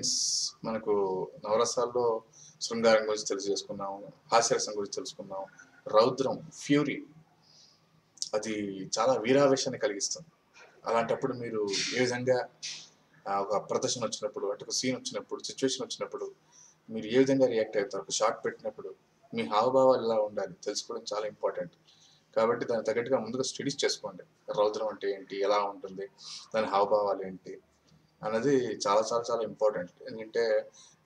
Since మనకు నవరసాల్లో శృంగారం గురించి తెలియజేసుకున్నాము, హాస్యరసం గురించి తెలుసుకున్నాం, రౌద్రం ఫ్యూరీ అది చాలా వీరావేశాన్ని కలిగిస్తుంది. అలాంటప్పుడు మీరు ఏ విధంగా ఒక ప్రదర్శన వచ్చినప్పుడు అంటే ఒక సీన్ వచ్చినప్పుడు సిచ్యువేషన్ వచ్చినప్పుడు మీరు ఏ విధంగా రియాక్ట్ అవుతారు? ఒక షాట్ పెట్టినప్పుడు మీ హావభావాలు ఎలా ఉండాలి తెలుసుకోవడం చాలా ఇంపార్టెంట్. కాబట్టి దానికి తగ్గట్టుగా ముందుగా స్టడీస్ చేసుకోండి. రౌద్రం అంటే ఏంటి? ఎలా ఉంటుంది? దాని హావభావాలు ఏంటి? అన్నది చాలా చాలా చాలా ఇంపార్టెంట్. ఎందుకంటే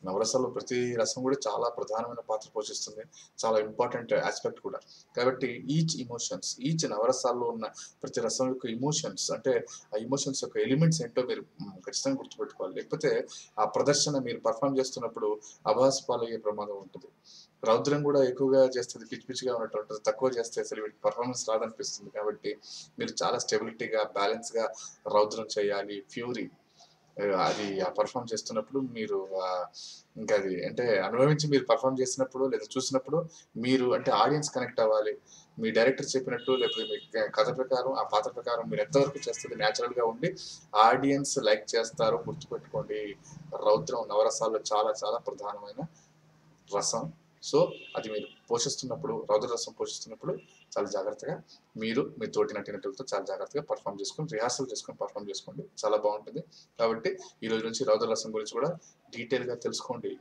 నవరసాల్లో ప్రతి రసం కూడా చాలా ప్రధానమైన పాత్ర పోషిస్తుంది. చాలా ఇంపార్టెంట్ ఆస్పెక్ట్ కూడా. కాబట్టి ఈచ్ నవరసాల్లో ఉన్న ప్రతి రసం యొక్క ఎమోషన్స్ అంటే ఆ ఎమోషన్స్ యొక్క ఎలిమెంట్స్ ఏంటో మీరు ఖచ్చితంగా గుర్తుపెట్టుకోవాలి. లేకపోతే ఆ ప్రదర్శన మీరు పర్ఫామ్ చేస్తున్నప్పుడు అభాసు పాలయ్యే ప్రమాదం ఉంటుంది. రౌద్రం కూడా ఎక్కువగా చేస్తే పిచ్చి పిచ్చిగా ఉన్నట్టు ఉంటుంది. తక్కువ చేస్తే అసలు వీడికి పర్ఫార్మెన్స్ రాదనిపిస్తుంది. కాబట్టి మీరు చాలా స్టెబిలిటీగా, బ్యాలెన్స్‌గా రౌద్రం చేయాలి. ఫ్యూరీ అది పర్ఫామ్ చేస్తున్నప్పుడు మీరు ఇంకా అది అంటే అనుభవించి మీరు పర్ఫామ్ చేసినప్పుడు లేదా చూసినప్పుడు మీరు అంటే ఆడియన్స్ కనెక్ట్ అవ్వాలి. మీ డైరెక్టర్ చెప్పినట్టు లేకపోతే మీ కథ ప్రకారం ఆ పాత్ర ప్రకారం మీరు ఎంతవరకు చేస్తుంది న్యాచురల్గా ఉండి ఆడియన్స్ లైక్ చేస్తారు. గుర్తుపెట్టుకోండి, రౌద్రం నవరసాల్లో చాలా చాలా ప్రధానమైన రసం. సో అది మీరు పోషిస్తున్నప్పుడు రౌద్ర రసం పోషిస్తున్నప్పుడు చాలా జాగ్రత్తగా మీరు మీ తోటి నటీనటులతో చాలా జాగ్రత్తగా పర్ఫామ్ చేసుకొని రిహార్సల్ చేసుకొని పర్ఫామ్ చేసుకోండి. చాలా బాగుంటుంది. కాబట్టి ఈ రోజు నుంచి రౌద్ర రసం గురించి కూడా డీటెయిల్గా తెలుసుకోండి.